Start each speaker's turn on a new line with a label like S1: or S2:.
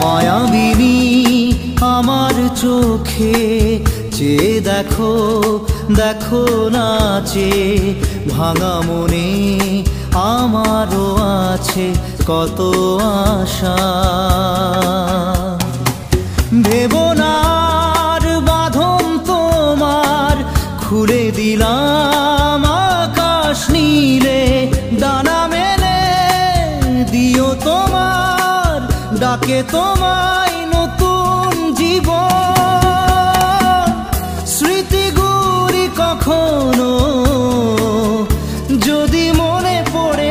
S1: মায়াবিনী আমার চোখে চেয়ে দেখো, দেখো নাচে ভাঙা মনে আমারও আছে কত আশা। ভেবনার বাঁধন তোমার খুলে দিলাম আকাশ নীলে, ডানা মেলে দিও তোমার ডাকে তোমায় নতুন জীবন। স্মৃতিগুলি কখনো যদি মনে পড়ে